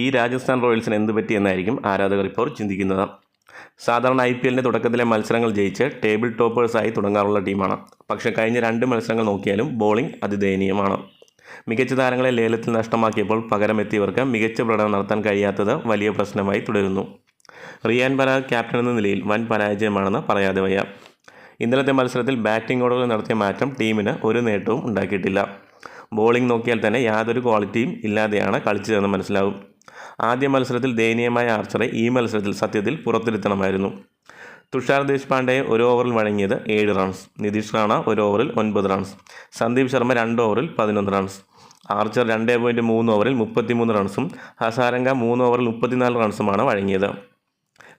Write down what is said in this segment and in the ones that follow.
ഈ രാജസ്ഥാൻ റോയൽസിന് എന്ത് പറ്റിയെന്നായിരിക്കും ആരാധകർ ഇപ്പോൾ ചിന്തിക്കുന്നത്. സാധാരണ IPLൻ്റെ തുടക്കത്തിലെ മത്സരങ്ങൾ ജയിച്ച് ടേബിൾ ടോപ്പേഴ്സായി തുടങ്ങാറുള്ള ടീമാണ്. പക്ഷേ കഴിഞ്ഞ 2 മത്സരങ്ങൾ നോക്കിയാലും ബോളിംഗ് അതിദയനീയമാണ്. മികച്ച താരങ്ങളെ ലേലത്തിൽ നഷ്ടമാക്കിയപ്പോൾ പകരമെത്തിയവർക്ക് മികച്ച പ്രകടനം നടത്താൻ കഴിയാത്തത് വലിയ പ്രശ്നമായി തുടരുന്നു. റിയാൻ പരാഗ് ക്യാപ്റ്റൻ എന്ന നിലയിൽ വൻ പരാജയമാണെന്ന് പറയാതെ വയ്യ. ഇന്നലത്തെ മത്സരത്തിൽ ബാറ്റിംഗ് ഓർഡറിൽ നടത്തിയ മാറ്റം ടീമിന് ഒരു നേട്ടവും ഉണ്ടാക്കിയിട്ടില്ല. ബോളിംഗ് നോക്കിയാൽ തന്നെ യാതൊരു ക്വാളിറ്റിയും ഇല്ലാതെയാണ് കളിച്ചതെന്ന് മനസ്സിലാവും. ആദ്യ മത്സരത്തിൽ ദയനീയമായ ആർച്ചറെ ഈ മത്സരത്തിൽ സത്യത്തിൽ പുറത്തിരുത്തണമായിരുന്നു. തുഷാർ ദേശ്പാണ്ഡെ ഒരു ഓവറിൽ വഴങ്ങിയത് 7 റൺസ്, നിതീഷ് റാണ ഒരു ഓവറിൽ 9 റൺസ്, സന്ദീപ് ശർമ്മ 2 ഓവറിൽ 11 റൺസ്, ആർച്ചർ 2.3 ഓവറിൽ 33 റൺസും ഹസാരംഗ 3 ഓവറിൽ 34 റൺസുമാണ് വഴങ്ങിയത്.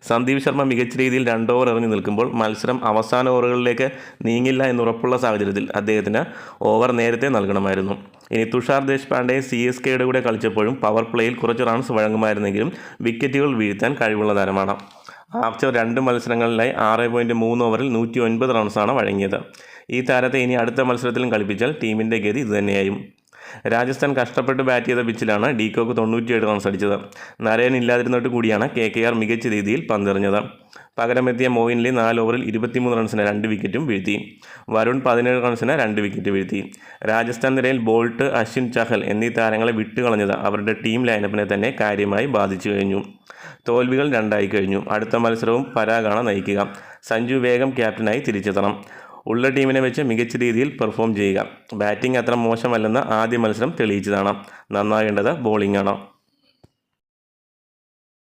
സന്ദീപ് ശർമ്മ മികച്ച രീതിയിൽ 2 ഓവർ എറിഞ്ഞു നിൽക്കുമ്പോൾ മത്സരം അവസാന ഓവറുകളിലേക്ക് നീങ്ങില്ല എന്നുറപ്പുള്ള സാഹചര്യത്തിൽ അദ്ദേഹത്തിന് ഓവർ നേരത്തെ നൽകണമായിരുന്നു. ഇനി തുഷാർ ദേശ്പാണ്ഡെ CSKയുടെ കൂടെ കളിച്ചപ്പോഴും പവർ പ്ലേയിൽ കുറച്ച് റൺസ് വഴങ്ങുമായിരുന്നെങ്കിലും വിക്കറ്റുകൾ വീഴ്ത്താൻ കഴിവുള്ള താരമാണ്. ആർച്ചർ 2 മത്സരങ്ങളിലായി 6.3 ഓവറിൽ 109 റൺസാണ് വഴങ്ങിയത്. ഈ താരത്തെ ഇനി അടുത്ത മത്സരത്തിലും കളിപ്പിച്ചാൽ ടീമിൻ്റെ ഗതി ഇതുതന്നെയായും. രാജസ്ഥാൻ കഷ്ടപ്പെട്ട് ബാറ്റ് ചെയ്ത പിച്ചിലാണ് ഡീകോക്ക് 97 റൺസ് അടിച്ചത്. നരയൻ ഇല്ലാതിരുന്നിട്ട് കൂടിയാണ് KKR മികച്ച രീതിയിൽ പന്തെറിഞ്ഞത്. പകരമെത്തിയ മോയിൻ അലി 4 ഓവറിൽ 23 റൺസിന് 2 വിക്കറ്റും വീഴ്ത്തി. വരുൺ 17 റൺസിന് 2 വിക്കറ്റ് വീഴ്ത്തി. രാജസ്ഥാൻ നിരയിൽ ബോൾട്ട്, അശ്വിൻ, ചഹൽ എന്നീ താരങ്ങളെ വിട്ടുകളഞ്ഞത് അവരുടെ ടീം ലൈനപ്പിനെ തന്നെ കാര്യമായി ബാധിച്ചു കഴിഞ്ഞു. തോൽവികൾ 2 കഴിഞ്ഞു. അടുത്ത മത്സരവും പരാഗാണ് നയിക്കുക. സഞ്ജു വേഗം ക്യാപ്റ്റനായി തിരിച്ചെത്തണം. ഉള്ള ടീമിനെ വെച്ച് മികച്ച രീതിയിൽ പെർഫോം ചെയ്യുക. ബാറ്റിംഗ് അത്ര മോശമല്ലെന്ന് ആദ്യ മത്സരം തെളിയിച്ചതാണ്. നന്നാകേണ്ടത് ബോളിംഗാണ്.